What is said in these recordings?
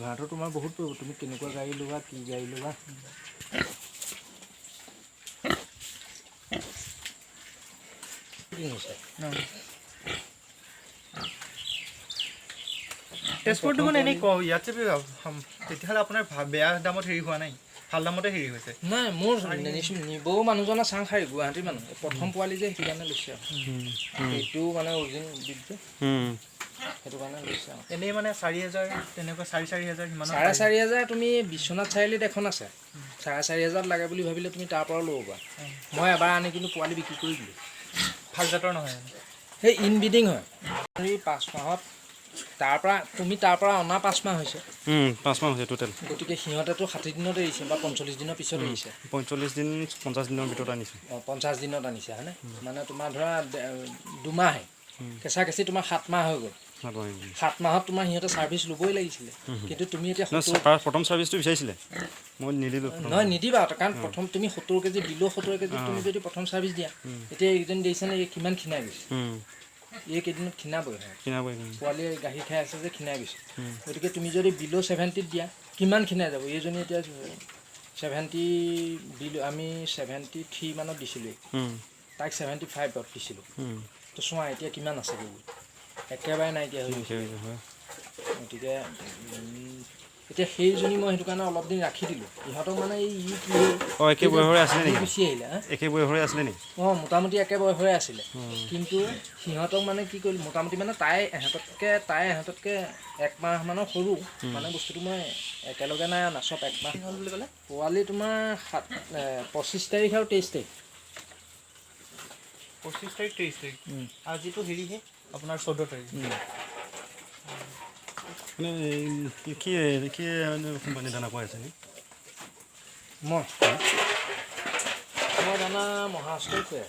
ভাড়াটো তোমাৰ বহুত পৰিব তুমি কেনেকুৱা গাড়ী ল'বা কি গাড়ী ল'বা তেজপুৰটো মানে এনেই কওঁ ইয়াতে তেতিয়াহ'লে আপোনাৰ বেয়া দামত হেৰি হোৱা নাই ভাল দামতে হেৰি হৈছে নাই মোৰ নিবও মানুহজনে চাং খাৰি গুৱাহাটীৰ মানুহ প্ৰথম পোৱালি যে সেইটো কাৰণে লৈছে এইটো মানে অৰিজিনেল বিধ যে সেইটো কাৰণে লৈছে এনেই মানে 4,000 তেনেকুৱা 4,000 সিমান 4,500 তুমি বিশ্বনাথ চাৰিআলিত এখন আছে 4,500 লাগে বুলি ভাবিলে তুমি তাৰ পৰা ল'ব পাৰা মই এবাৰ আনি কিন্তু পোৱালি বিক্ৰী কৰি দিলোঁ ভাল জাতৰ নহয় সেই ইনব্ৰিডিং হয় 5 মাহত তুমি তাৰ পৰা অনা 5 মাহ হৈছে 5 মাহ হৈছে টোটেল গতিকে সিহঁতেতো 60 দিনত এৰিছে বা 45 দিনৰ পিছত এৰিছে 45 দিন 50 দিনৰ ভিতৰত আনিছে 50 দিনত আনিছে হয়নে মানে তোমাৰ ধৰা 2 মাহে কেঁচা কেঁচি তোমাৰ 7 মাহ হৈ গ'ল 7 মাহত তোমাৰ সিহঁতে ছাৰ্ভিচ ল'বই লাগিছিলে কিন্তু তুমি এতিয়া প্ৰথম ছাৰ্ভিচটো বিচাৰিছিলে মই নিদিলোঁ নহয় নিদিবা কাৰণ প্ৰথম তুমি 70 কেজি বিলো 70 কেজি তুমি যদি প্ৰথম ছাৰ্ভিচ দিয়া এতিয়া এইজন দিছে নে কিমান খিনাই গৈছে এইকেইদিনত খিনাবই পোৱালি গাখীৰ খাই আছে যে খিনাই গৈছে গতিকে তুমি যদি বিলো 70 দিয়া কিমান খিনাই যাব এইজনী এতিয়া 70 বিলো আমি 73 মানত দিছিলোঁ তাইক 75ত দিছিলোঁ তো চোৱা এতিয়া কিমান আছে একেবাৰে নাইকিয়া হৈ গৈছে গতিকে এতিয়া সেইজনী মই সেইটো কাৰণে অলপ দিন ৰাখি দিলোঁ ইহঁতক মানে একে বয়সৰে আছিলে নেকি গুচি আহিলে একে বয়সৰে আছিলে নেকি মোটামুটি একে বয়সৰে আছিলে কিন্তু সিহঁতক মানে কি কৰিলোঁ মোটামুটি মানে তাই ইহঁততকৈ 1 মাহ মানৰ সৰু মানে বস্তুটো মই একেলগে নাই অনা চব 1 মাহ হ'ল বুলি ক'লে পোৱালি তোমাৰ 25 তাৰিখ আৰু 23 তাৰিখ 25 তাৰিখ 23 তাৰিখ আজিতো হেৰিহে আপোনাৰ 14 তাৰিখ মানে কি কোম্পানী দানা পাই আছে নি মই দানা মহাৰাষ্ট্ৰই কৈ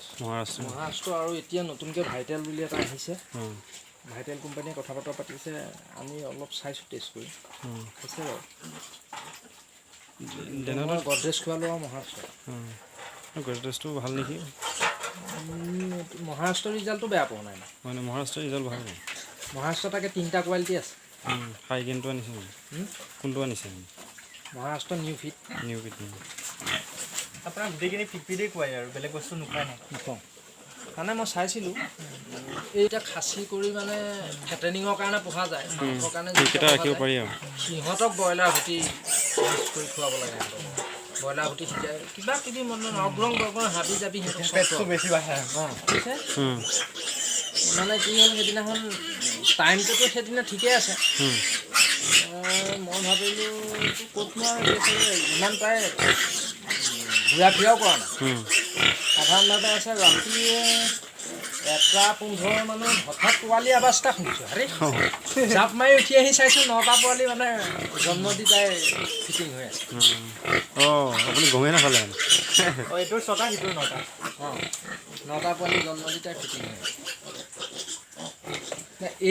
আছোঁ মহাৰাষ্ট্ৰ আৰু এতিয়া নতুনকৈ ভাইটেল বুলি এটা আহিছে ভাইটেল কোম্পানীয়ে কথা বতৰা পাতিছে আমি অলপ চাইছোঁ টেষ্ট কৰি আছে বাৰু গডৰেজ খোৱালোঁ আৰু মহাৰাষ্ট্ৰ গডৰেজটো ভাল নেকি মহাৰাষ্ট্ৰৰ ৰিজাল্টটো বেয়া পোৱা নাই মানে মহাৰাষ্ট্ৰৰ ৰিজাল্ট ভাল মহাৰাষ্ট্ৰ তাকে 3টা কোৱালিটি আছে হাইগেনটো আনিছে কোনটো আনিছে মহাৰাষ্ট্ৰ নিউ ফিট আপোনাৰ গোটেইখিনি ফিটপিটেই খুৱাই আৰু বেলেগ বস্তু নোখোৱাই নকওঁ মানে মই চাইছিলোঁ এইটা খাচী কৰি মানে ফেটেনিঙৰ কাৰণে পোহা যায় মাংসৰ কাৰণে ৰাখিব পাৰি আৰু সিহঁতক ব্ৰইলাৰ ভুটি মিক্স কৰি খুৱাব লাগে ব্ৰইলাৰ ভুটি সিজাই কিবা কিবি মন অগ্ৰং বগ্ৰং হাবি জাবি সিহঁতক বেছি বাঢ়ে মানে কি হ'ল সেইদিনাখন টাইমটোতো সেইদিনা ঠিকেই আছে মই ভাবিলোঁ ক'তনো ইমান প্ৰায় ঘূৰা ফুৰাও কৰা নাই সাধাৰণভাৱে আছে ৰাতি 1:15 মানত হঠাৎ পোৱালি আৱাজ এটা শুনিছোঁ আৰে জাপ মাৰি উঠি আহি চাইছোঁ 9টা পোৱালি মানে জন্ম দি তাই ফিটিং হৈ আছে আপুনি গমেই নাপালে এইটোৰ 6টা সিটোৰ 9টা 9টা পোৱালি জন্ম দি তাই ফিটিং হৈ আছে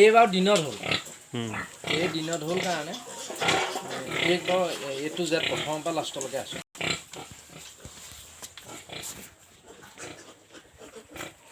এইবাৰ দিনত হ'ল এই দিনত হ'ল কাৰণে এইবাৰ A to Z প্ৰথমৰ পৰা লাষ্টলৈকে আছোঁ